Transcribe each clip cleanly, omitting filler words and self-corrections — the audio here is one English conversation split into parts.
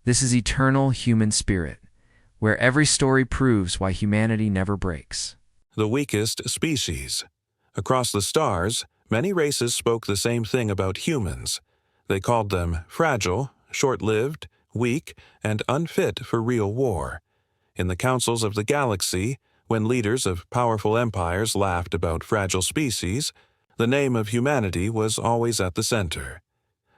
This is eternal human spirit, where every story proves why humanity never breaks. The weakest species. Across the stars, many races spoke the same thing about humans. They called them fragile, short-lived, weak, and unfit for real war. In the councils of the galaxy, when leaders of powerful empires laughed about fragile species, the name of humanity was always at the center.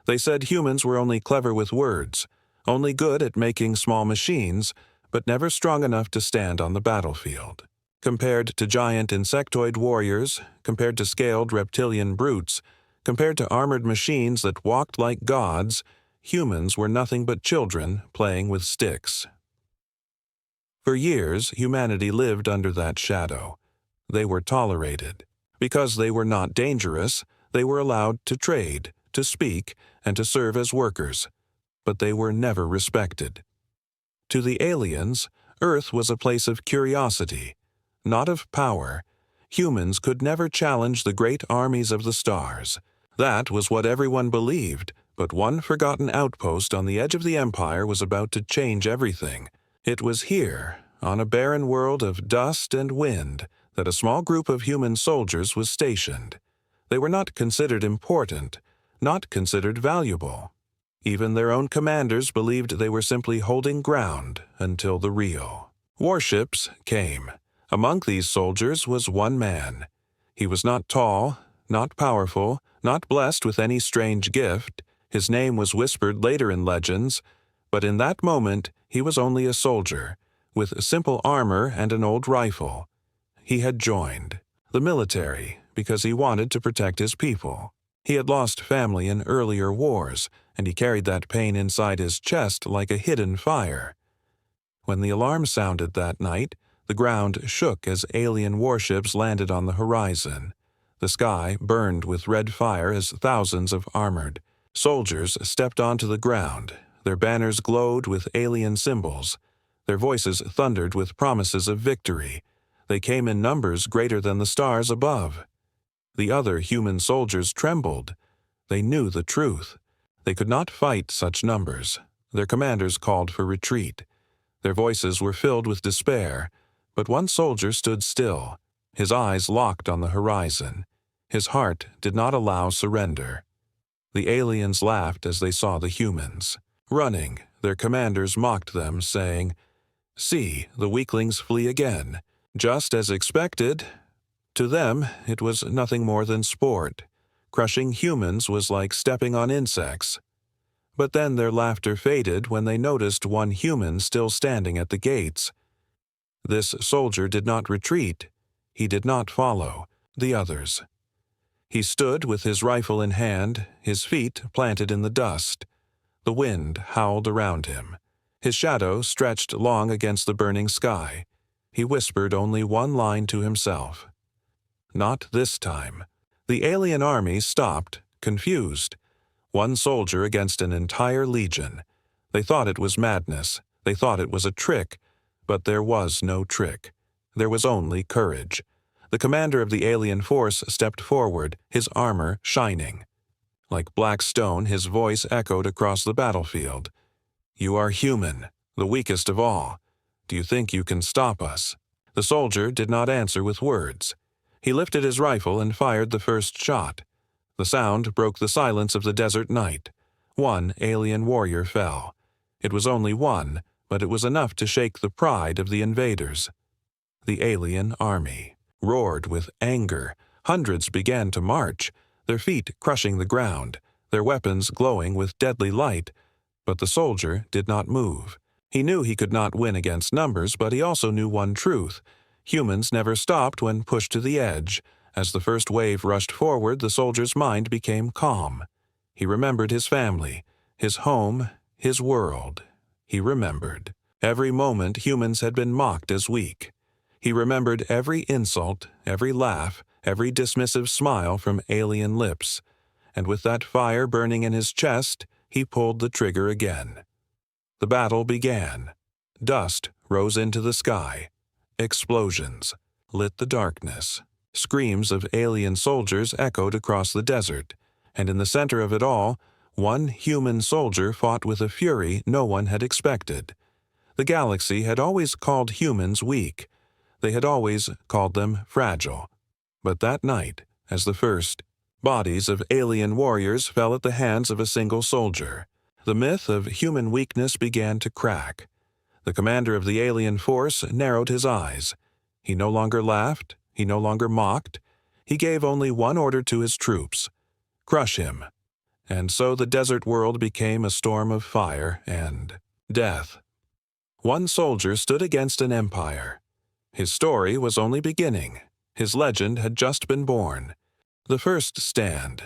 They said humans were only clever with words, only good at making small machines, but never strong enough to stand on the battlefield. Compared to giant insectoid warriors, compared to scaled reptilian brutes, compared to armored machines that walked like gods, humans were nothing but children playing with sticks. For years, humanity lived under that shadow. They were tolerated. Because they were not dangerous, they were allowed to trade, to speak, and to serve as workers. But they were never respected. To the aliens, Earth was a place of curiosity, not of power. Humans could never challenge the great armies of the stars. That was what everyone believed, but one forgotten outpost on the edge of the Empire was about to change everything. It was here, on a barren world of dust and wind, that a small group of human soldiers was stationed. They were not considered important, not considered valuable. Even their own commanders believed they were simply holding ground until the real warships came. Among these soldiers was one man. He was not tall, not powerful, not blessed with any strange gift. His name was whispered later in legends, but in that moment he was only a soldier, with simple armor and an old rifle. He had joined the military because he wanted to protect his people. He had lost family in earlier wars, and he carried that pain inside his chest like a hidden fire. When the alarm sounded that night, the ground shook as alien warships landed on the horizon. The sky burned with red fire as thousands of armored soldiers stepped onto the ground. Their banners glowed with alien symbols. Their voices thundered with promises of victory. They came in numbers greater than the stars above. The other human soldiers trembled. They knew the truth. They could not fight such numbers. Their commanders called for retreat. Their voices were filled with despair, but one soldier stood still, his eyes locked on the horizon. His heart did not allow surrender. The aliens laughed as they saw the humans. Running, their commanders mocked them, saying, "See, the weaklings flee again." Just as expected, to them it was nothing more than sport. Crushing humans was like stepping on insects. But then their laughter faded when they noticed one human still standing at the gates. This soldier did not retreat. He did not follow the others. He stood with his rifle in hand, his feet planted in the dust. The wind howled around him. His shadow stretched long against the burning sky. He whispered only one line to himself. Not this time. The alien army stopped, confused. One soldier against an entire legion. They thought it was madness. They thought it was a trick. But there was no trick. There was only courage. The commander of the alien force stepped forward, his armor shining. Like black stone, his voice echoed across the battlefield. "You are human, the weakest of all. Do you think you can stop us?" The soldier did not answer with words. He lifted his rifle and fired the first shot. The sound broke the silence of the desert night. One alien warrior fell. It was only one, but it was enough to shake the pride of the invaders. The alien army roared with anger. Hundreds began to march, their feet crushing the ground, their weapons glowing with deadly light. But the soldier did not move. He knew he could not win against numbers, but he also knew one truth. Humans never stopped when pushed to the edge. As the first wave rushed forward, the soldier's mind became calm. He remembered his family, his home, his world. He remembered. Every moment humans had been mocked as weak. He remembered every insult, every laugh, every dismissive smile from alien lips. And with that fire burning in his chest, he pulled the trigger again. The battle began. Dust rose into the sky. Explosions lit the darkness. Screams of alien soldiers echoed across the desert, and in the center of it all, One human soldier fought with a fury no one had expected. The galaxy had always called humans weak. They had always called them fragile. But that night, as the first bodies of alien warriors fell at the hands of a single soldier, the myth of human weakness began to crack. The commander of the alien force narrowed his eyes. He no longer laughed. He no longer mocked. He gave only one order to his troops: crush him. And so the desert world became a storm of fire and death. One soldier stood against an empire. His story was only beginning. His legend had just been born. The first stand.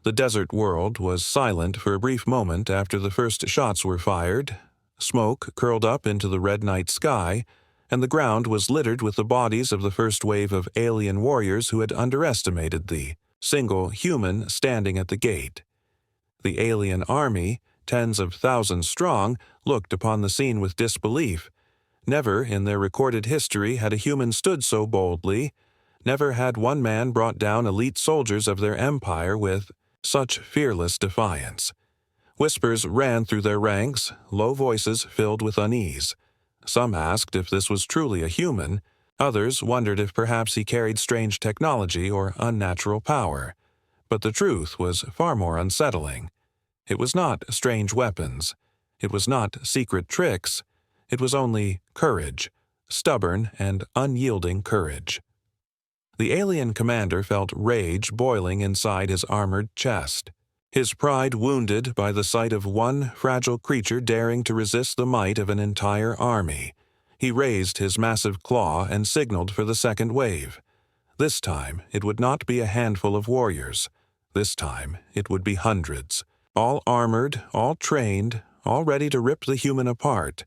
The desert world was silent for a brief moment after the first shots were fired. Smoke curled up into the red night sky, and the ground was littered with the bodies of the first wave of alien warriors who had underestimated the single human standing at the gate. The alien army, tens of thousands strong, looked upon the scene with disbelief. Never in their recorded history had a human stood so boldly. Never had one man brought down elite soldiers of their empire with such fearless defiance. Whispers ran through their ranks, low voices filled with unease. Some asked if this was truly a human. Others wondered if perhaps he carried strange technology or unnatural power. But the truth was far more unsettling. It was not strange weapons. It was not secret tricks. It was only courage, stubborn and unyielding courage. The alien commander felt rage boiling inside his armored chest. His pride wounded by the sight of one fragile creature daring to resist the might of an entire army. He raised his massive claw and signaled for the second wave. This time, it would not be a handful of warriors. This time, it would be hundreds, all armored, all trained, all ready to rip the human apart.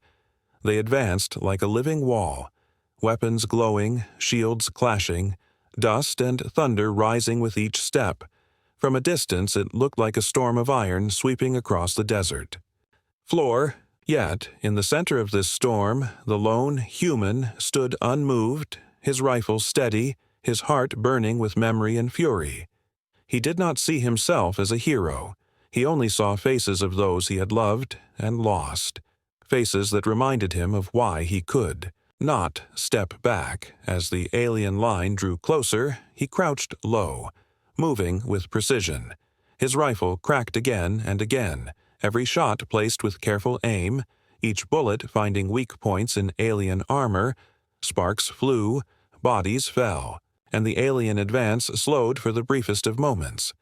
They advanced like a living wall, weapons glowing, shields clashing, dust and thunder rising with each step. From a distance, it looked like a storm of iron sweeping across the desert floor. Yet, in the center of this storm, the lone human stood unmoved, his rifle steady, his heart burning with memory and fury. He did not see himself as a hero. He only saw faces of those he had loved and lost, faces that reminded him of why he could not step back. As the alien line drew closer, he crouched low, moving with precision. His rifle cracked again and again, every shot placed with careful aim, each bullet finding weak points in alien armor. Sparks flew, bodies fell, and the alien advance slowed for the briefest of moments.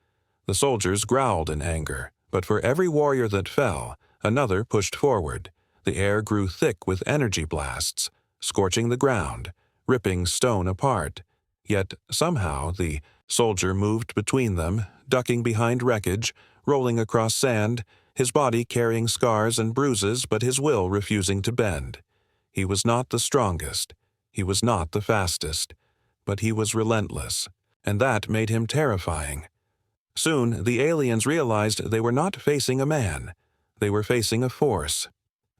The soldiers growled in anger, but for every warrior that fell, another pushed forward. The air grew thick with energy blasts, scorching the ground, ripping stone apart. Yet somehow the soldier moved between them, ducking behind wreckage, rolling across sand, his body carrying scars and bruises, but his will refusing to bend. He was not the strongest. He was not the fastest. But he was relentless, and that made him terrifying. Soon, the aliens realized they were not facing a man. They were facing a force.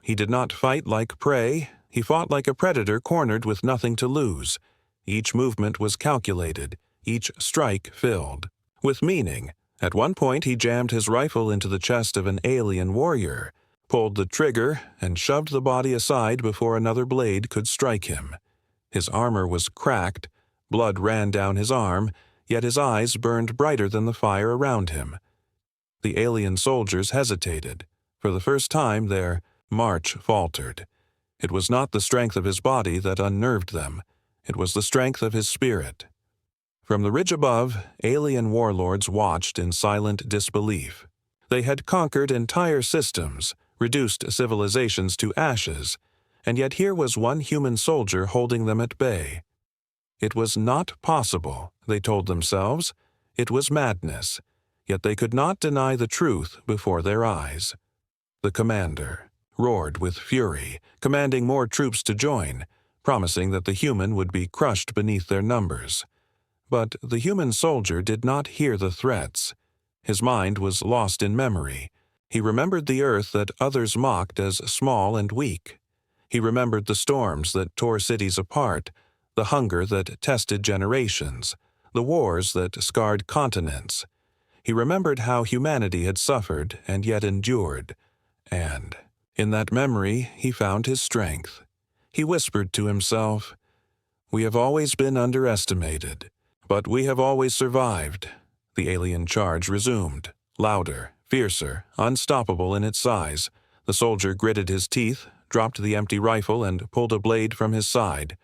He did not fight like prey. He fought like a predator cornered with nothing to lose. Each movement was calculated, each strike filled with meaning. At one point, he jammed his rifle into the chest of an alien warrior, pulled the trigger, and shoved the body aside before another blade could strike him. His armor was cracked, blood ran down his arm, yet his eyes burned brighter than the fire around him. The alien soldiers hesitated. For the first time, their march faltered. It was not the strength of his body that unnerved them. It was the strength of his spirit. From the ridge above, alien warlords watched in silent disbelief. They had conquered entire systems, reduced civilizations to ashes, and yet here was one human soldier holding them at bay. It was not possible, they told themselves. It was madness, yet they could not deny the truth before their eyes. The commander roared with fury, commanding more troops to join, promising that the human would be crushed beneath their numbers. But the human soldier did not hear the threats. His mind was lost in memory. He remembered the earth that others mocked as small and weak. He remembered the storms that tore cities apart, the hunger that tested generations, the wars that scarred continents. He remembered how humanity had suffered and yet endured, and in that memory he found his strength. He whispered to himself, "We have always been underestimated, but we have always survived." The alien charge resumed, louder, fiercer, unstoppable in its size. The soldier gritted his teeth, dropped the empty rifle, and pulled a blade from his side.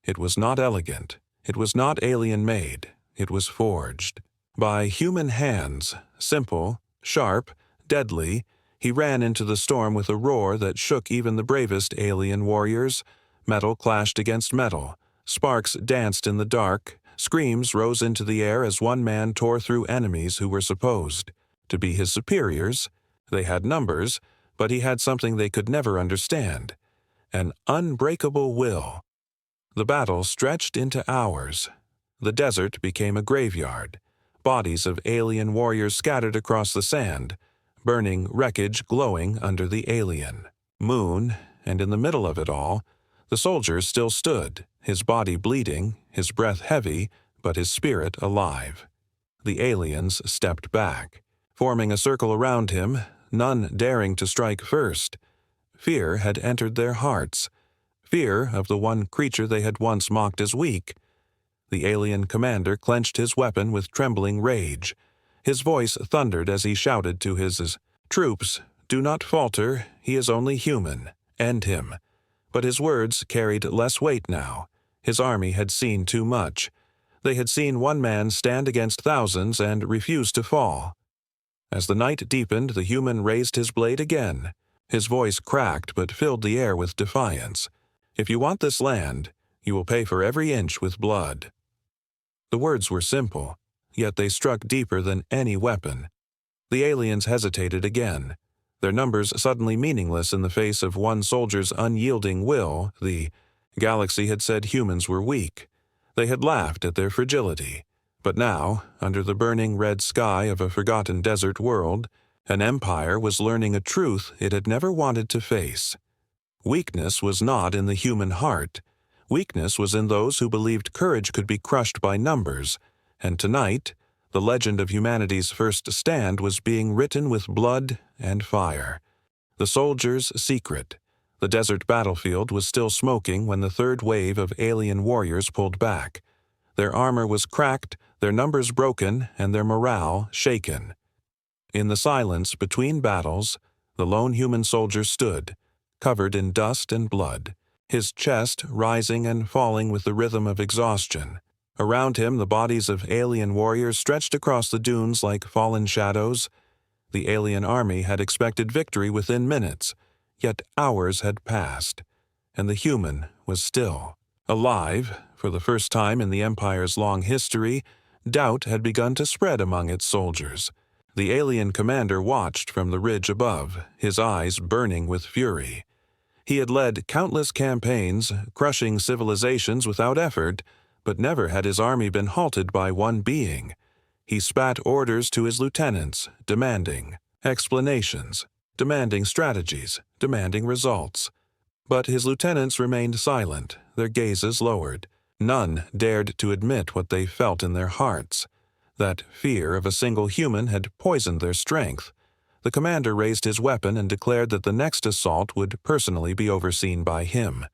It was not elegant. It was not alien-made. It was forged by human hands, simple, sharp, deadly. He ran into the storm with a roar that shook even the bravest alien warriors. Metal clashed against metal. Sparks danced in the dark. Screams rose into the air as one man tore through enemies who were supposed to be his superiors. They had numbers, but he had something they could never understand: an unbreakable will. The battle stretched into hours. The desert became a graveyard. Bodies of alien warriors scattered across the sand, burning wreckage glowing under the alien moon, and in the middle of it all, the soldier still stood, his body bleeding, his breath heavy, but his spirit alive. The aliens stepped back, forming a circle around him, none daring to strike first. Fear had entered their hearts, fear of the one creature they had once mocked as weak. The alien commander clenched his weapon with trembling rage. His voice thundered as he shouted to his troops, "Do not falter, he is only human. End him." But his words carried less weight now. His army had seen too much. They had seen one man stand against thousands and refuse to fall. As the night deepened, the human raised his blade again. His voice cracked but filled the air with defiance. "If you want this land, you will pay for every inch with blood." The words were simple, yet they struck deeper than any weapon. The aliens hesitated again, their numbers suddenly meaningless in the face of one soldier's unyielding will. The galaxy had said humans were weak. They had laughed at their fragility. But now, under the burning red sky of a forgotten desert world, an empire was learning a truth it had never wanted to face. Weakness was not in the human heart. Weakness was in those who believed courage could be crushed by numbers, and tonight, the legend of humanity's first stand was being written with blood and fire. The soldier's secret. The desert battlefield was still smoking when the third wave of alien warriors pulled back. Their armor was cracked, their numbers broken, and their morale shaken. In the silence between battles, the lone human soldier stood, covered in dust and blood, his chest rising and falling with the rhythm of exhaustion. Around him, the bodies of alien warriors stretched across the dunes like fallen shadows. The alien army had expected victory within minutes, yet hours had passed, and the human was still alive. For the first time in the Empire's long history, doubt had begun to spread among its soldiers. The alien commander watched from the ridge above, his eyes burning with fury. He had led countless campaigns, crushing civilizations without effort, but never had his army been halted by one being. He spat orders to his lieutenants, demanding explanations, demanding strategies, demanding results. But his lieutenants remained silent, their gazes lowered. None dared to admit what they felt in their hearts. That fear of a single human had poisoned their strength. The commander raised his weapon and declared that the next assault would personally be overseen by him.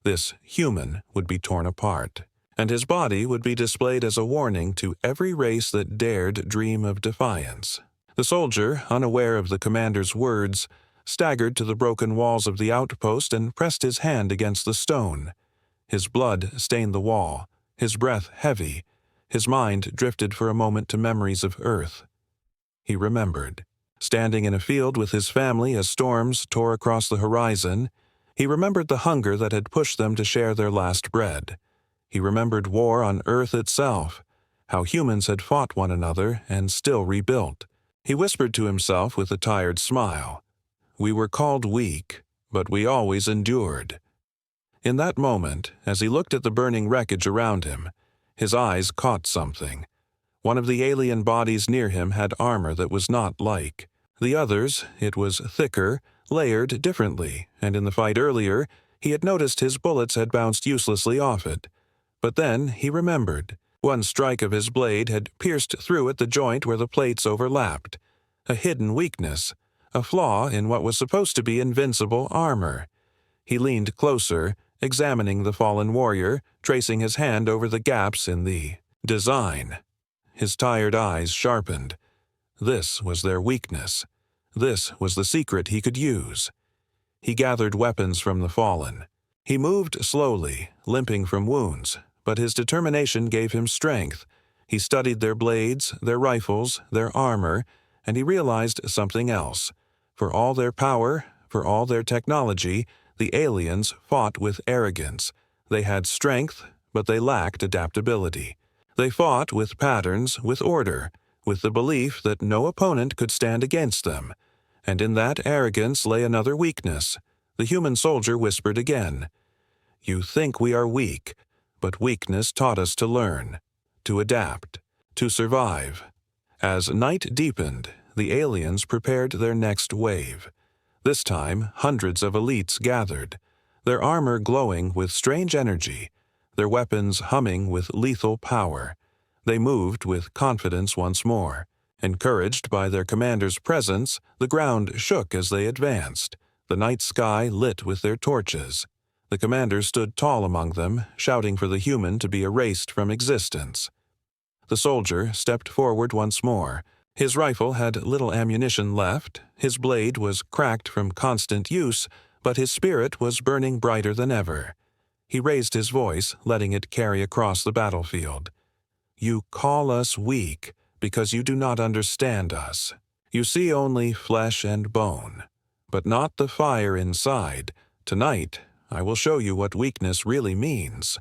This human would be torn apart, and his body would be displayed as a warning to every race that dared dream of defiance. The soldier, unaware of the commander's words, staggered to the broken walls of the outpost and pressed his hand against the stone. His blood stained the wall, his breath heavy. His mind drifted for a moment to memories of Earth. He remembered. Standing in a field with his family as storms tore across the horizon, he remembered the hunger that had pushed them to share their last bread. He remembered war on Earth itself, how humans had fought one another and still rebuilt. He whispered to himself with a tired smile, "We were called weak, but we always endured." In that moment, as he looked at the burning wreckage around him, his eyes caught something. One of the alien bodies near him had armor that was not like the others. It was thicker, layered differently, and in the fight earlier, he had noticed his bullets had bounced uselessly off it. But then he remembered. One strike of his blade had pierced through at the joint where the plates overlapped. A hidden weakness, a flaw in what was supposed to be invincible armor. He leaned closer, examining the fallen warrior, tracing his hand over the gaps in the design. His tired eyes sharpened. This was their weakness. This was the secret he could use. He gathered weapons from the fallen. He moved slowly, limping from wounds, but his determination gave him strength. He studied their blades, their rifles, their armor, and he realized something else. For all their power, for all their technology, the aliens fought with arrogance. They had strength, but they lacked adaptability. They fought with patterns, with order, with the belief that no opponent could stand against them. And in that arrogance lay another weakness. The human soldier whispered again, "You think we are weak, but weakness taught us to learn, to adapt, to survive." As night deepened, the aliens prepared their next wave. This time, hundreds of elites gathered, their armor glowing with strange energy, their weapons humming with lethal power. They moved with confidence once more. Encouraged by their commander's presence, the ground shook as they advanced. The night sky lit with their torches. The commander stood tall among them, shouting for the human to be erased from existence. The soldier stepped forward once more. His rifle had little ammunition left, his blade was cracked from constant use, but his spirit was burning brighter than ever. He raised his voice, letting it carry across the battlefield. "You call us weak because you do not understand us. You see only flesh and bone, but not the fire inside. Tonight, I will show you what weakness really means."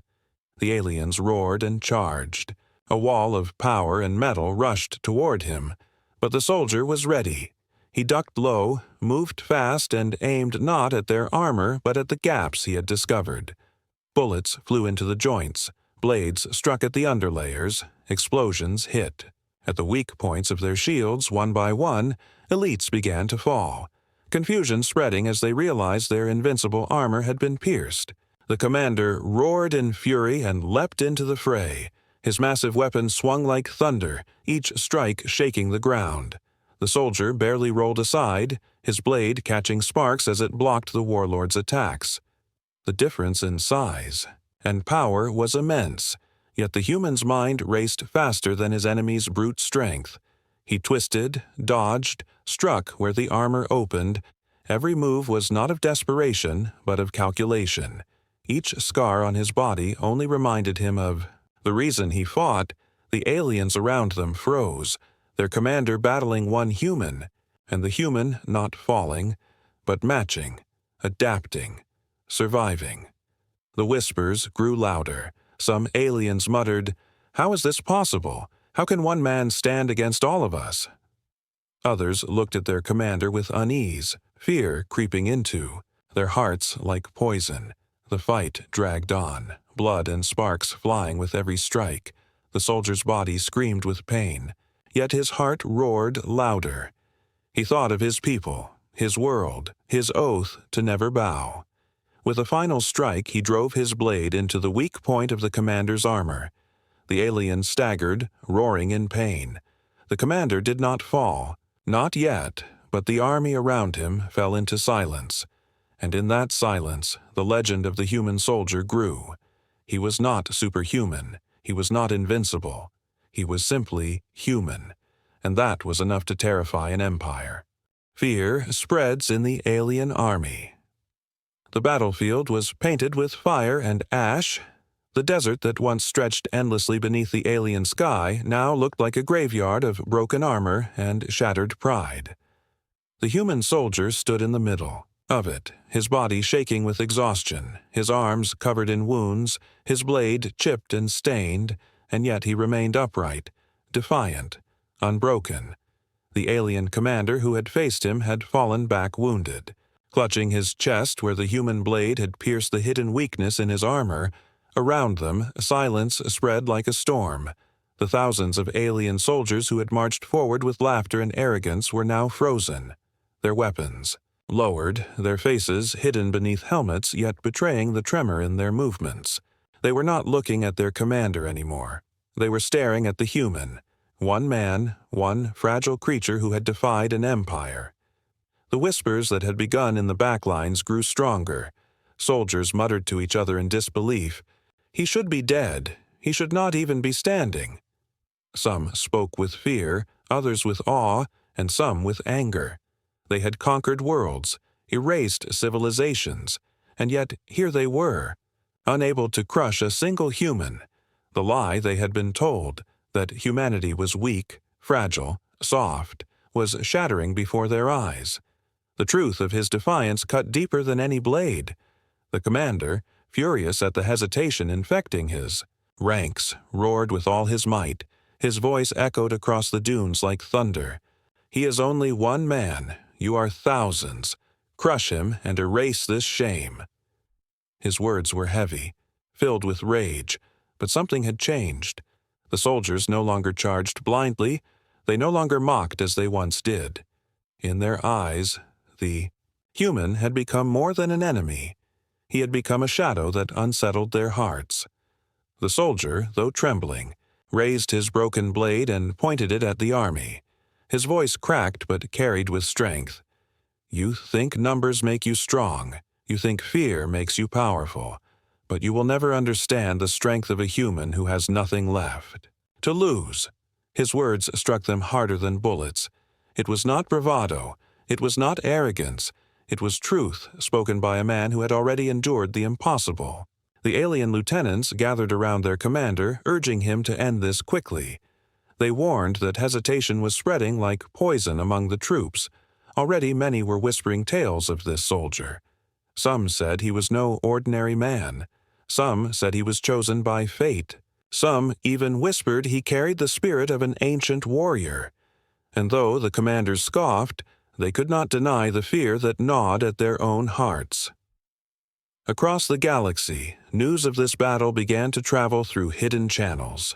The aliens roared and charged. A wall of power and metal rushed toward him, but the soldier was ready. He ducked low, moved fast, and aimed not at their armor but at the gaps he had discovered. Bullets flew into the joints, blades struck at the underlayers, explosions hit. At the weak points of their shields, one by one, elites began to fall, confusion spreading as they realized their invincible armor had been pierced. The commander roared in fury and leapt into the fray. His massive weapon swung like thunder, each strike shaking the ground. The soldier barely rolled aside, his blade catching sparks as it blocked the warlord's attacks. The difference in size and power was immense, yet the human's mind raced faster than his enemy's brute strength. He twisted, dodged, struck where the armor opened. Every move was not of desperation, but of calculation. Each scar on his body only reminded him of the reason he fought. The aliens around them froze, their commander battling one human, and the human not falling, but matching, adapting, surviving. The whispers grew louder. Some aliens muttered, "How is this possible? How can one man stand against all of us?" Others looked at their commander with unease, fear creeping into their hearts like poison. The fight dragged on, blood and sparks flying with every strike. The soldier's body screamed with pain, yet his heart roared louder. He thought of his people, his world, his oath to never bow. With a final strike, he drove his blade into the weak point of the commander's armor. The alien staggered, roaring in pain. The commander did not fall, not yet, but the army around him fell into silence. And in that silence, the legend of the human soldier grew. He was not superhuman. He was not invincible. He was simply human, and that was enough to terrify an empire. Fear spreads in the alien army. The battlefield was painted with fire and ash. The desert that once stretched endlessly beneath the alien sky now looked like a graveyard of broken armor and shattered pride. The human soldier stood in the middle of it, his body shaking with exhaustion, his arms covered in wounds, his blade chipped and stained, and yet he remained upright, defiant, unbroken. The alien commander who had faced him had fallen back wounded. Clutching his chest where the human blade had pierced the hidden weakness in his armor, around them silence spread like a storm. The thousands of alien soldiers who had marched forward with laughter and arrogance were now frozen, their weapons lowered, their faces hidden beneath helmets yet betraying the tremor in their movements. They were not looking at their commander anymore. They were staring at the human, one man, one fragile creature who had defied an empire. The whispers that had begun in the backlines grew stronger. Soldiers muttered to each other in disbelief. He should be dead. He should not even be standing. Some spoke with fear, others with awe, and some with anger. They had conquered worlds, erased civilizations, and yet here they were, unable to crush a single human. The lie they had been told, that humanity was weak, fragile, soft, was shattering before their eyes. The truth of his defiance cut deeper than any blade. The commander, furious at the hesitation infecting his ranks, roared with all his might. His voice echoed across the dunes like thunder. "He is only one man. You are thousands. Crush him and erase this shame." His words were heavy, filled with rage, but something had changed. The soldiers no longer charged blindly. They no longer mocked as they once did. In their eyes, the human had become more than an enemy. He had become a shadow that unsettled their hearts. The soldier, though trembling, raised his broken blade and pointed it at the army. His voice cracked but carried with strength. "You think numbers make you strong. You think fear makes you powerful. But you will never understand the strength of a human who has nothing left to lose." His words struck them harder than bullets. It was not bravado. It was not arrogance. It was truth spoken by a man who had already endured the impossible. The alien lieutenants gathered around their commander, urging him to end this quickly. They warned that hesitation was spreading like poison among the troops. Already many were whispering tales of this soldier. Some said he was no ordinary man. Some said he was chosen by fate. Some even whispered he carried the spirit of an ancient warrior. And though the commanders scoffed, they could not deny the fear that gnawed at their own hearts. Across the galaxy, news of this battle began to travel through hidden channels.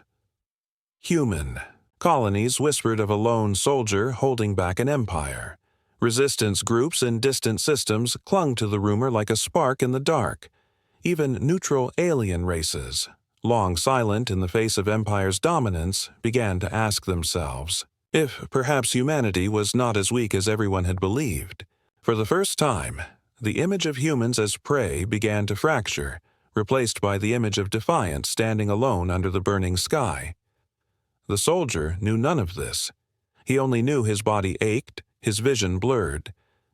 Human. Colonies whispered of a lone soldier holding back an empire. Resistance groups in distant systems clung to the rumor like a spark in the dark. Even neutral alien races, long silent in the face of empire's dominance, began to ask themselves if perhaps humanity was not as weak as everyone had believed. For the first time, the image of humans as prey began to fracture, replaced by the image of defiance standing alone under the burning sky. The soldier knew none of this. He only knew his body ached, his vision blurred,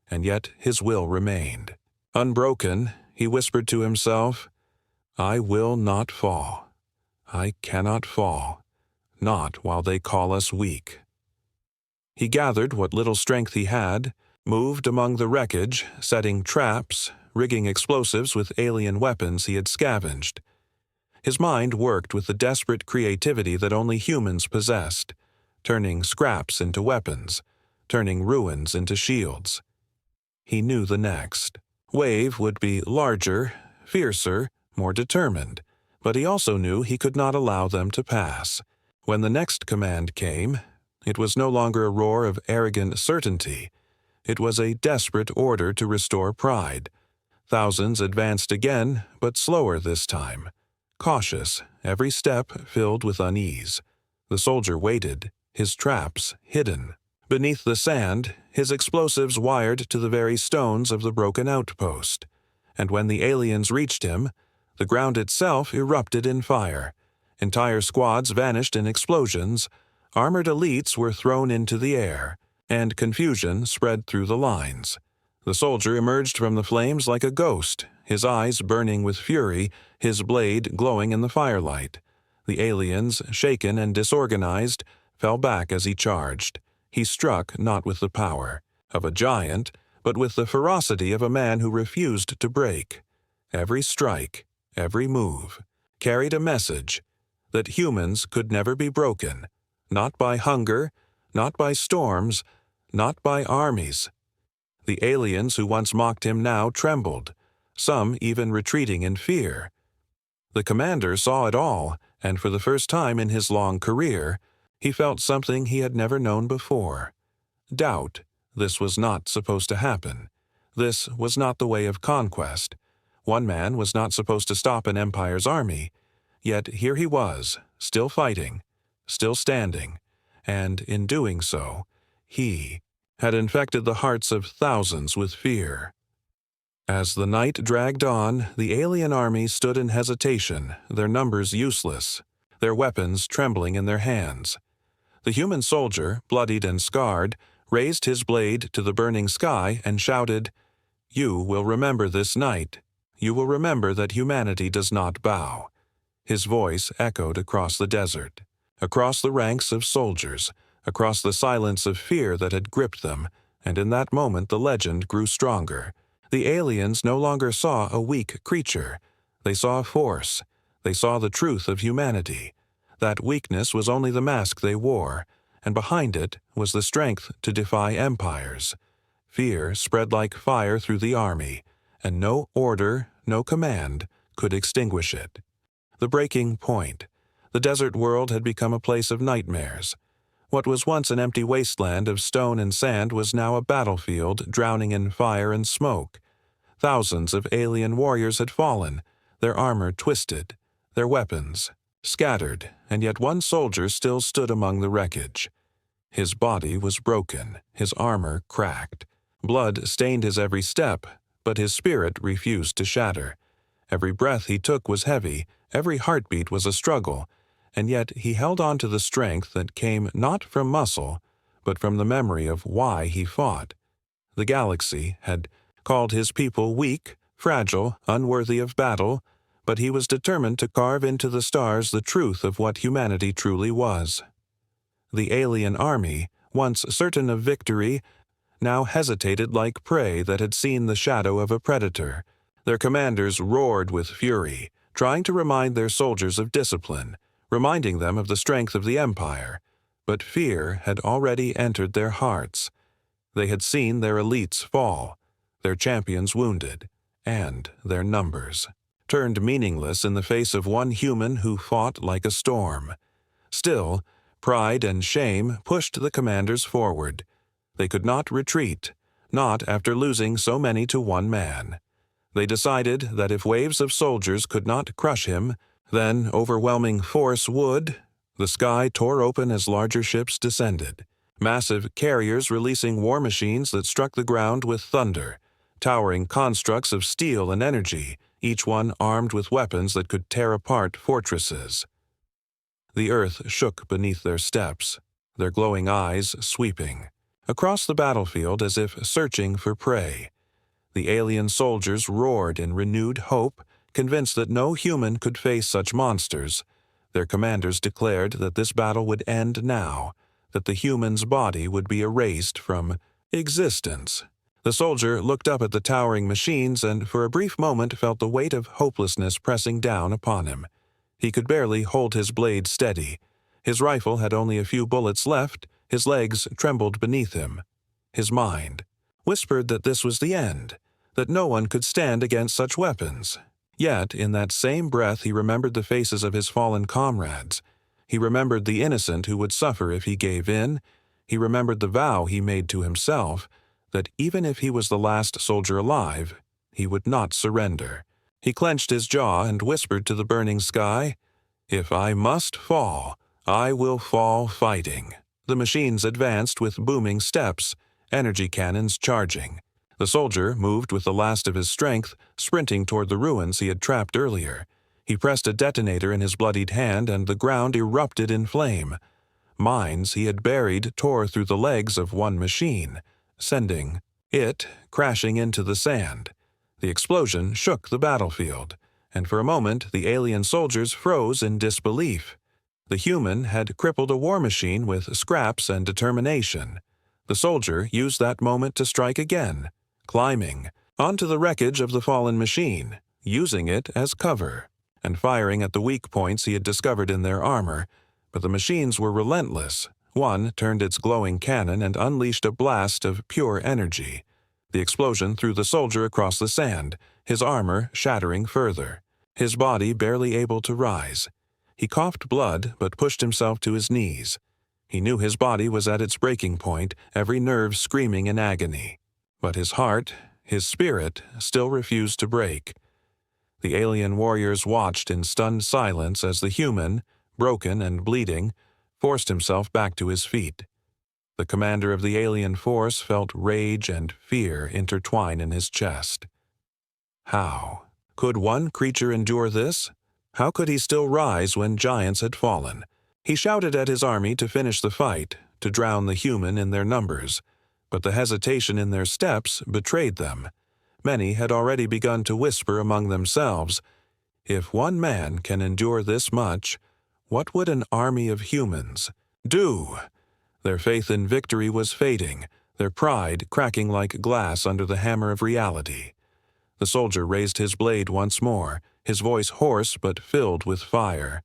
and yet his will remained. Unbroken, he whispered to himself, "I will not fall. I cannot fall, not while they call us weak." He gathered what little strength he had, moved among the wreckage, setting traps, rigging explosives with alien weapons he had scavenged. His mind worked with the desperate creativity that only humans possessed, turning scraps into weapons, turning ruins into shields. He knew the next wave would be larger, fiercer, more determined, but he also knew he could not allow them to pass. When the next command came, it was no longer a roar of arrogant certainty. It was a desperate order to restore pride. Thousands advanced again, but slower this time. Cautious, every step filled with unease. The soldier waited, his traps hidden. Beneath the sand, his explosives wired to the very stones of the broken outpost. And when the aliens reached him, the ground itself erupted in fire. Entire squads vanished in explosions. Armored elites were thrown into the air, and confusion spread through the lines. The soldier emerged from the flames like a ghost, his eyes burning with fury, his blade glowing in the firelight. The aliens, shaken and disorganized, fell back as he charged. He struck not with the power of a giant, but with the ferocity of a man who refused to break. Every strike, every move, carried a message that humans could never be broken, not by hunger, not by storms, not by armies. The aliens who once mocked him now trembled, some even retreating in fear. The commander saw it all, and for the first time in his long career, he felt something he had never known before. Doubt. This was not supposed to happen. This was not the way of conquest. One man was not supposed to stop an empire's army. Yet here he was, still fighting, still standing, and in doing so, he had infected the hearts of thousands with fear. As the night dragged on, the alien army stood in hesitation, their numbers useless, their weapons trembling in their hands. The human soldier, bloodied and scarred, raised his blade to the burning sky and shouted, "You will remember this night. You will remember that humanity does not bow." His voice echoed across the desert, across the ranks of soldiers, across the silence of fear that had gripped them, and in that moment the legend grew stronger. The aliens no longer saw a weak creature. They saw a force. They saw the truth of humanity. That weakness was only the mask they wore, and behind it was the strength to defy empires. Fear spread like fire through the army, and no order, no command could extinguish it. The breaking point. The desert world had become a place of nightmares. What was once an empty wasteland of stone and sand was now a battlefield drowning in fire and smoke. Thousands of alien warriors had fallen, their armor twisted, their weapons scattered, and yet one soldier still stood among the wreckage. His body was broken, his armor cracked. Blood stained his every step, but his spirit refused to shatter. Every breath he took was heavy, every heartbeat was a struggle, and yet he held on to the strength that came not from muscle, but from the memory of why he fought. The galaxy had called his people weak, fragile, unworthy of battle, but he was determined to carve into the stars the truth of what humanity truly was. The alien army, once certain of victory, now hesitated like prey that had seen the shadow of a predator. Their commanders roared with fury, trying to remind their soldiers of discipline, reminding them of the strength of the empire. But fear had already entered their hearts. They had seen their elites fall, their champions wounded, and their numbers turned meaningless in the face of one human who fought like a storm. Still, pride and shame pushed the commanders forward. They could not retreat, not after losing so many to one man. They decided that if waves of soldiers could not crush him, then overwhelming force would. The sky tore open as larger ships descended, massive carriers releasing war machines that struck the ground with thunder, towering constructs of steel and energy, each one armed with weapons that could tear apart fortresses. The earth shook beneath their steps, their glowing eyes sweeping across the battlefield as if searching for prey. The alien soldiers roared in renewed hope, convinced that no human could face such monsters. Their commanders declared that this battle would end now, that the human's body would be erased from existence. The soldier looked up at the towering machines and for a brief moment felt the weight of hopelessness pressing down upon him. He could barely hold his blade steady. His rifle had only a few bullets left, his legs trembled beneath him. His mind whispered that this was the end, that no one could stand against such weapons. Yet, in that same breath, he remembered the faces of his fallen comrades. He remembered the innocent who would suffer if he gave in. He remembered the vow he made to himself, that even if he was the last soldier alive, he would not surrender. He clenched his jaw and whispered to the burning sky, "If I must fall, I will fall fighting." The machines advanced with booming steps, energy cannons charging. The soldier moved with the last of his strength, sprinting toward the ruins he had trapped earlier. He pressed a detonator in his bloodied hand and the ground erupted in flame. Mines he had buried tore through the legs of one machine, sending it crashing into the sand. The explosion shook the battlefield, and for a moment the alien soldiers froze in disbelief. The human had crippled a war machine with scraps and determination. The soldier used that moment to strike again, climbing onto the wreckage of the fallen machine, using it as cover, and firing at the weak points he had discovered in their armor. But the machines were relentless. One turned its glowing cannon and unleashed a blast of pure energy. The explosion threw the soldier across the sand, his armor shattering further, his body barely able to rise. He coughed blood but pushed himself to his knees. He knew his body was at its breaking point, every nerve screaming in agony. But his heart, his spirit, still refused to break. The alien warriors watched in stunned silence as the human, broken and bleeding, forced himself back to his feet. The commander of the alien force felt rage and fear intertwine in his chest. How? Could one creature endure this? How could he still rise when giants had fallen? He shouted at his army to finish the fight, to drown the human in their numbers, but the hesitation in their steps betrayed them. Many had already begun to whisper among themselves, "If one man can endure this much, what would an army of humans do?" Their faith in victory was fading, their pride cracking like glass under the hammer of reality. The soldier raised his blade once more, his voice hoarse but filled with fire.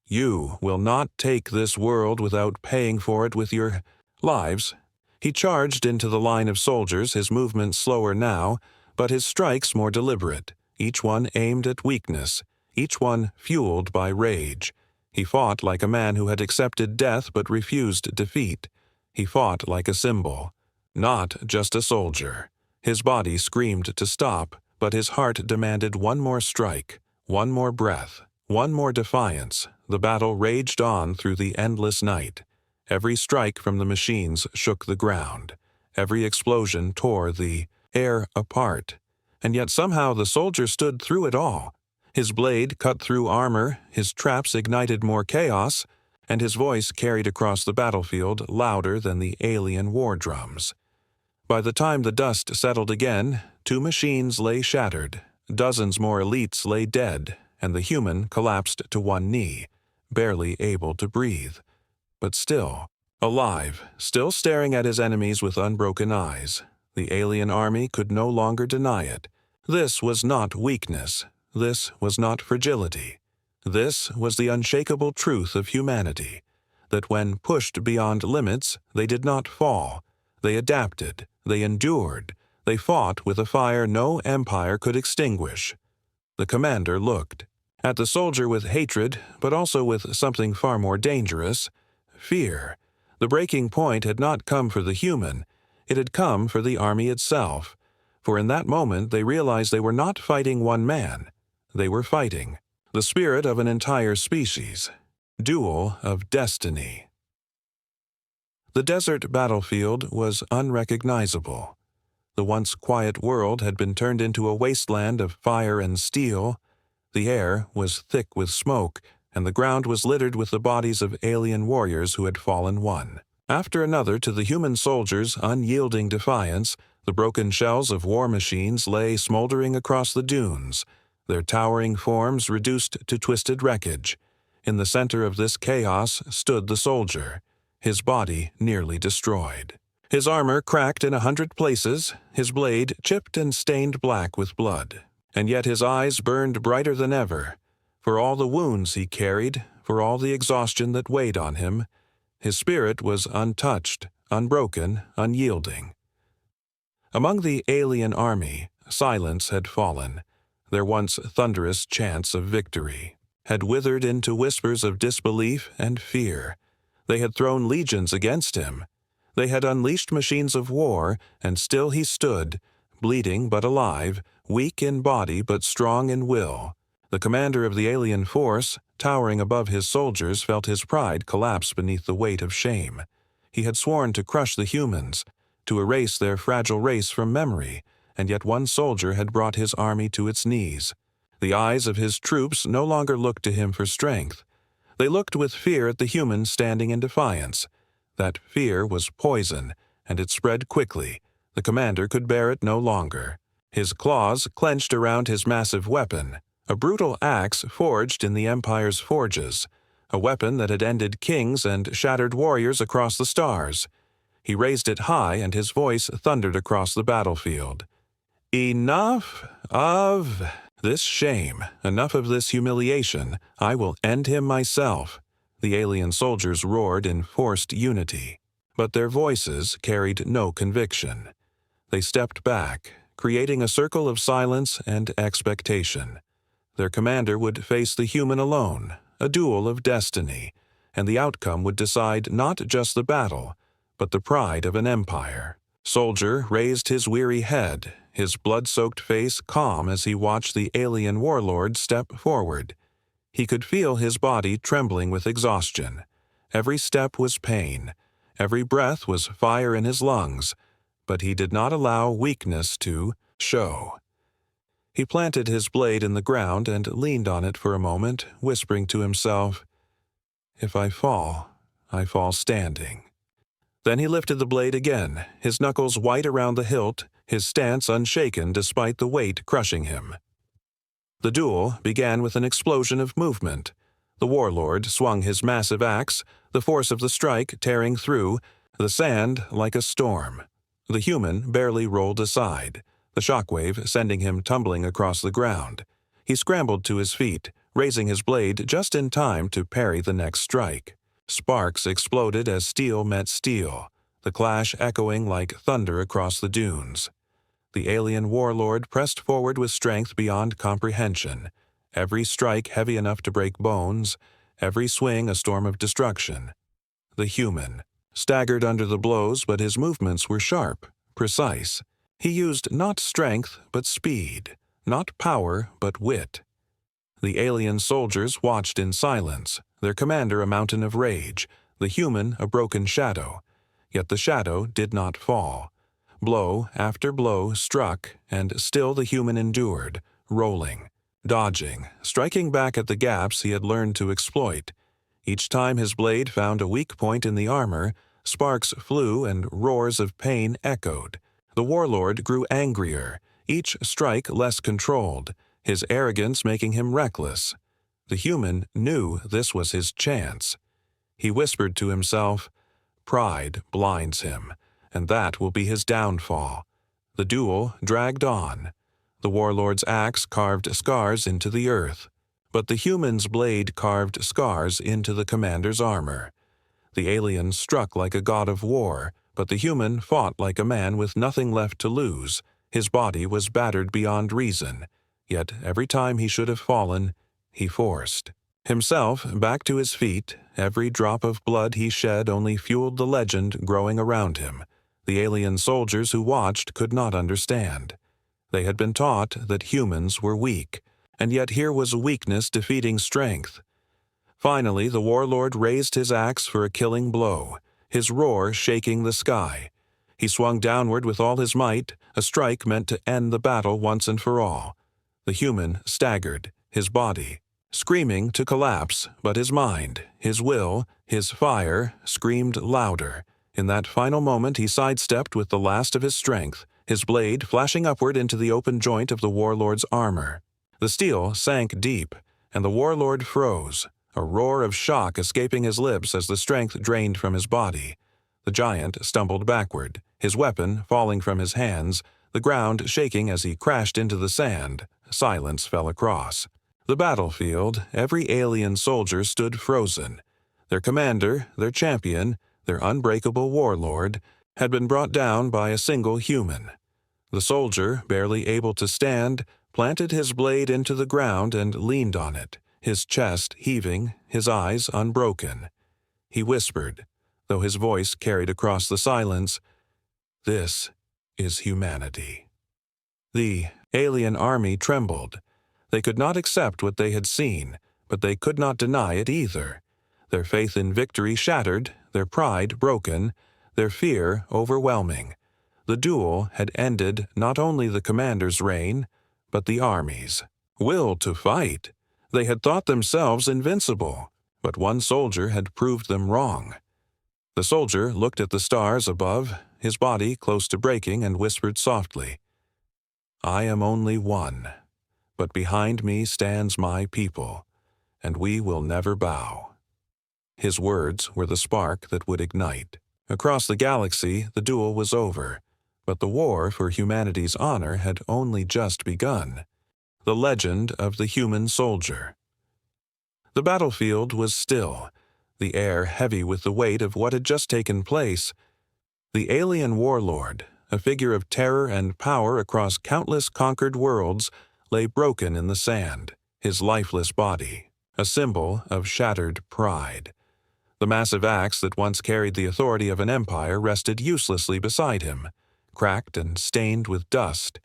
"You will not take this world without paying for it with your lives." He charged into the line of soldiers, his movements slower now, but his strikes more deliberate, each one aimed at weakness, each one fueled by rage. He fought like a man who had accepted death but refused defeat. He fought like a symbol, not just a soldier. His body screamed to stop, but his heart demanded one more strike, one more breath, one more defiance. The battle raged on through the endless night. Every strike from the machines shook the ground. Every explosion tore the air apart. And yet somehow the soldier stood through it all. His blade cut through armor, his traps ignited more chaos, and his voice carried across the battlefield louder than the alien war drums. By the time the dust settled again, 2 machines lay shattered, dozens more elites lay dead, and the human collapsed to one knee, barely able to breathe. But still, alive, still staring at his enemies with unbroken eyes. The alien army could no longer deny it. This was not weakness. This was not fragility. This was the unshakable truth of humanity, that when pushed beyond limits, they did not fall. They adapted, they endured, they fought with a fire no empire could extinguish. The commander looked at the soldier with hatred, but also with something far more dangerous, fear. The breaking point had not come for the human, it had come for the army itself, for in that moment they realized they were not fighting one man. They were fighting the spirit of an entire species. Duel of destiny. The desert battlefield was unrecognizable. The once quiet world had been turned into a wasteland of fire and steel. The air was thick with smoke, and the ground was littered with the bodies of alien warriors who had fallen one after another to the human soldiers' unyielding defiance. The broken shells of war machines lay smoldering across the dunes, their towering forms reduced to twisted wreckage. In the center of this chaos stood the soldier, his body nearly destroyed. His armor cracked in 100 places, his blade chipped and stained black with blood. And yet his eyes burned brighter than ever. For all the wounds he carried, for all the exhaustion that weighed on him, his spirit was untouched, unbroken, unyielding. Among the alien army, silence had fallen. Their once thunderous chants of victory had withered into whispers of disbelief and fear. They had thrown legions against him. They had unleashed machines of war, and still he stood, bleeding but alive, weak in body but strong in will. The commander of the alien force, towering above his soldiers, felt his pride collapse beneath the weight of shame. He had sworn to crush the humans, to erase their fragile race from memory, and yet one soldier had brought his army to its knees. The eyes of his troops no longer looked to him for strength. They looked with fear at the human standing in defiance. That fear was poison, and it spread quickly. The commander could bear it no longer. His claws clenched around his massive weapon, a brutal axe forged in the Empire's forges, a weapon that had ended kings and shattered warriors across the stars. He raised it high, and his voice thundered across the battlefield. "Enough of this shame, enough of this humiliation. I will end him myself." The alien soldiers roared in forced unity, but their voices carried no conviction. They stepped back, creating a circle of silence and expectation. Their commander would face the human alone, a duel of destiny, and the outcome would decide not just the battle, but the pride of an empire. Soldier raised his weary head, his blood-soaked face calm as he watched the alien warlord step forward. He could feel his body trembling with exhaustion. Every step was pain. Every breath was fire in his lungs, but he did not allow weakness to show. He planted his blade in the ground and leaned on it for a moment, whispering to himself, "If I fall standing." Then he lifted the blade again, his knuckles white around the hilt, his stance unshaken despite the weight crushing him. The duel began with an explosion of movement. The warlord swung his massive axe, the force of the strike tearing through the sand like a storm. The human barely rolled aside, the shockwave sending him tumbling across the ground. He scrambled to his feet, raising his blade just in time to parry the next strike. Sparks exploded as steel met steel, the clash echoing like thunder across the dunes. The alien warlord pressed forward with strength beyond comprehension, every strike heavy enough to break bones, every swing a storm of destruction. The human staggered under the blows, but his movements were sharp, precise. He used not strength, but speed, not power, but wit. The alien soldiers watched in silence, their commander a mountain of rage, the human a broken shadow. Yet the shadow did not fall. Blow after blow struck, and still the human endured, rolling, dodging, striking back at the gaps he had learned to exploit. Each time his blade found a weak point in the armor, sparks flew and roars of pain echoed. The warlord grew angrier, each strike less controlled, his arrogance making him reckless. The human knew this was his chance. He whispered to himself, "Pride blinds him, and that will be his downfall." The duel dragged on. The warlord's axe carved scars into the earth, but the human's blade carved scars into the commander's armor. The alien struck like a god of war, but the human fought like a man with nothing left to lose. His body was battered beyond reason, yet every time he should have fallen, he forced himself back to his feet. Every drop of blood he shed only fueled the legend growing around him. The alien soldiers who watched could not understand. They had been taught that humans were weak, and yet here was weakness defeating strength. Finally, the warlord raised his axe for a killing blow, his roar shaking the sky. He swung downward with all his might, a strike meant to end the battle once and for all. The human staggered, his body screaming to collapse, but his mind, his will, his fire screamed louder. In that final moment he sidestepped with the last of his strength, his blade flashing upward into the open joint of the warlord's armor. The steel sank deep, and the warlord froze, a roar of shock escaping his lips as the strength drained from his body. The giant stumbled backward, his weapon falling from his hands, the ground shaking as he crashed into the sand. Silence fell across the battlefield. Every alien soldier stood frozen. Their commander, their champion, their unbreakable warlord, had been brought down by a single human. The soldier, barely able to stand, planted his blade into the ground and leaned on it, his chest heaving, his eyes unbroken. He whispered, though his voice carried across the silence, "This is humanity." The alien army trembled. They could not accept what they had seen, but they could not deny it either. Their faith in victory shattered, their pride broken, their fear overwhelming. The duel had ended not only the commander's reign, but the army's will to fight. They had thought themselves invincible, but one soldier had proved them wrong. The soldier looked at the stars above, his body close to breaking, and whispered softly, "I am only one, but behind me stands my people, and we will never bow." His words were the spark that would ignite. Across the galaxy, the duel was over, but the war for humanity's honor had only just begun. The legend of the human soldier. The battlefield was still, the air heavy with the weight of what had just taken place. The alien warlord, a figure of terror and power across countless conquered worlds, lay broken in the sand, his lifeless body, a symbol of shattered pride. The massive axe that once carried the authority of an empire rested uselessly beside him, cracked and stained with dust.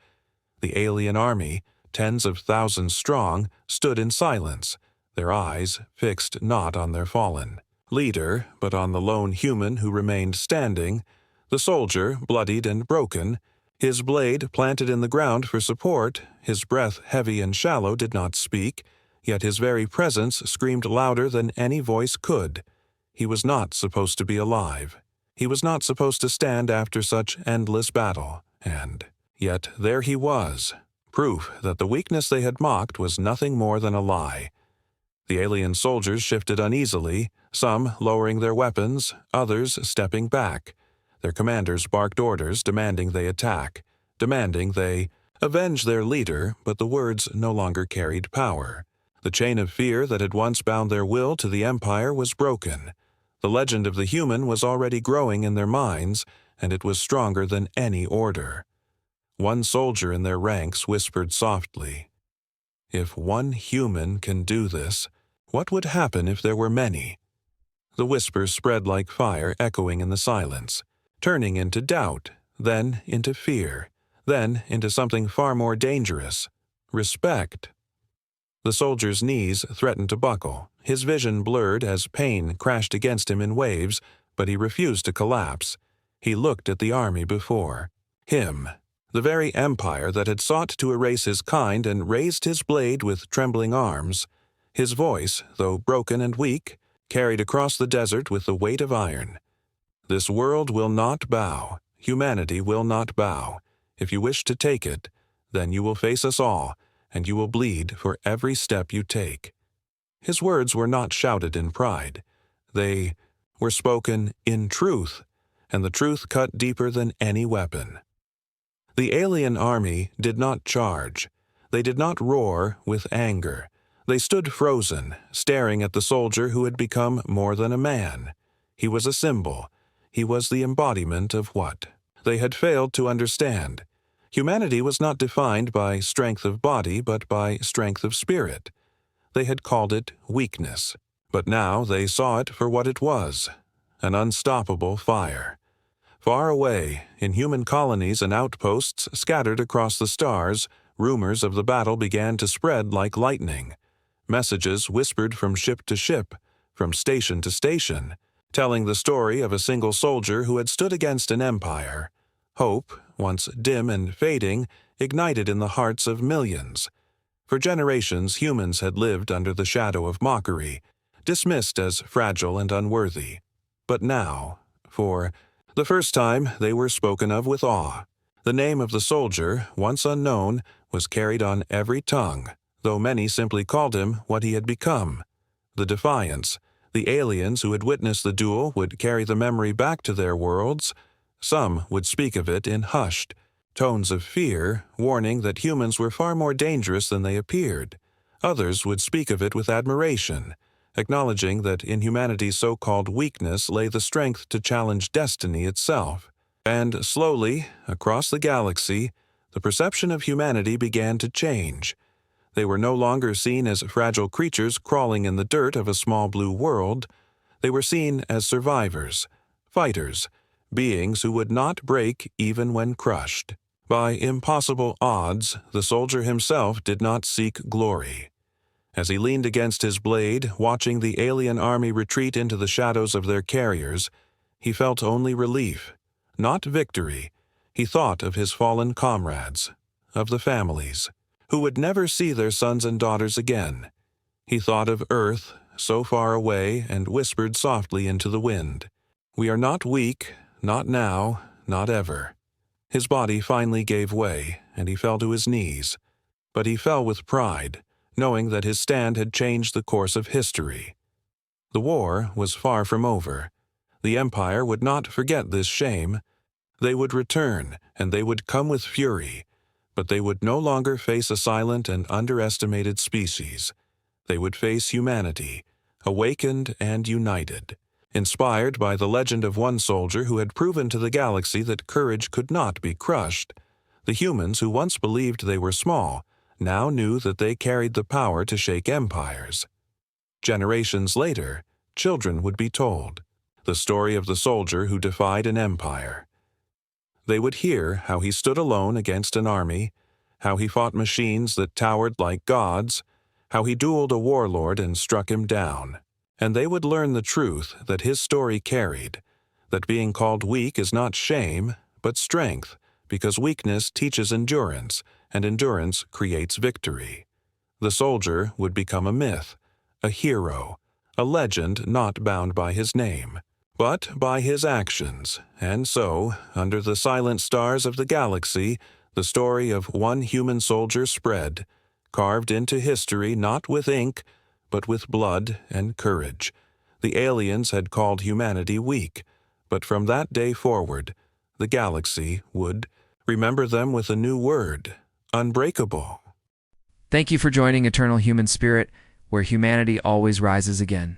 The alien army, tens of thousands strong, stood in silence, their eyes fixed not on their fallen leader, but on the lone human who remained standing, the soldier, bloodied and broken, his blade planted in the ground for support, his breath heavy and shallow, did not speak, yet his very presence screamed louder than any voice could. He was not supposed to be alive. He was not supposed to stand after such endless battle, and yet there he was, proof that the weakness they had mocked was nothing more than a lie. The alien soldiers shifted uneasily, some lowering their weapons, others stepping back. Their commanders barked orders demanding they attack, demanding they avenge their leader, but the words no longer carried power. The chain of fear that had once bound their will to the Empire was broken. The legend of the human was already growing in their minds, and it was stronger than any order. One soldier in their ranks whispered softly, "If one human can do this, what would happen if there were many?" The whisper spread like fire, echoing in the silence, turning into doubt, then into fear, then into something far more dangerous: respect. The soldier's knees threatened to buckle, his vision blurred as pain crashed against him in waves, but he refused to collapse. He looked at the army before him, the very empire that had sought to erase his kind, and raised his blade with trembling arms. His voice, though broken and weak, carried across the desert with the weight of iron. "This world will not bow. Humanity will not bow. If you wish to take it, then you will face us all, and you will bleed for every step you take." His words were not shouted in pride. They were spoken in truth, and the truth cut deeper than any weapon. The alien army did not charge. They did not roar with anger. They stood frozen, staring at the soldier who had become more than a man. He was a symbol. He was the embodiment of what they had failed to understand. Humanity was not defined by strength of body, but by strength of spirit. They had called it weakness, but now they saw it for what it was: an unstoppable fire. Far away, in human colonies and outposts scattered across the stars, rumors of the battle began to spread like lightning. Messages whispered from ship to ship, from station to station, telling the story of a single soldier who had stood against an empire. Hope, once dim and fading, ignited in the hearts of millions. For generations, humans had lived under the shadow of mockery, dismissed as fragile and unworthy. But now, for the first time, they were spoken of with awe. The name of the soldier, once unknown, was carried on every tongue, though many simply called him what he had become: the Defiance. The aliens who had witnessed the duel would carry the memory back to their worlds. Some would speak of it in hushed tones of fear, warning that humans were far more dangerous than they appeared. Others would speak of it with admiration, acknowledging that in humanity's so-called weakness lay the strength to challenge destiny itself. And slowly, across the galaxy, the perception of humanity began to change. They were no longer seen as fragile creatures crawling in the dirt of a small blue world. They were seen as survivors, fighters, beings who would not break even when crushed. By impossible odds, the soldier himself did not seek glory. As he leaned against his blade, watching the alien army retreat into the shadows of their carriers, he felt only relief, not victory. He thought of his fallen comrades, of the families who would never see their sons and daughters again. He thought of Earth, so far away, and whispered softly into the wind, "We are not weak, not now, not ever." His body finally gave way, and he fell to his knees. But he fell with pride, knowing that his stand had changed the course of history. The war was far from over. The Empire would not forget this shame. They would return, and they would come with fury. But they would no longer face a silent and underestimated species. They would face humanity, awakened and united. Inspired by the legend of one soldier who had proven to the galaxy that courage could not be crushed, the humans who once believed they were small now knew that they carried the power to shake empires. Generations later, children would be told the story of the soldier who defied an empire. They would hear how he stood alone against an army, how he fought machines that towered like gods, how he dueled a warlord and struck him down. And they would learn the truth that his story carried, that being called weak is not shame, but strength, because weakness teaches endurance, and endurance creates victory. The soldier would become a myth, a hero, a legend not bound by his name, but by his actions, and so, under the silent stars of the galaxy, the story of one human soldier spread, carved into history not with ink, but with blood and courage. The aliens had called humanity weak, but from that day forward, the galaxy would remember them with a new word, unbreakable. Thank you for joining Eternal Human Spirit, where humanity always rises again.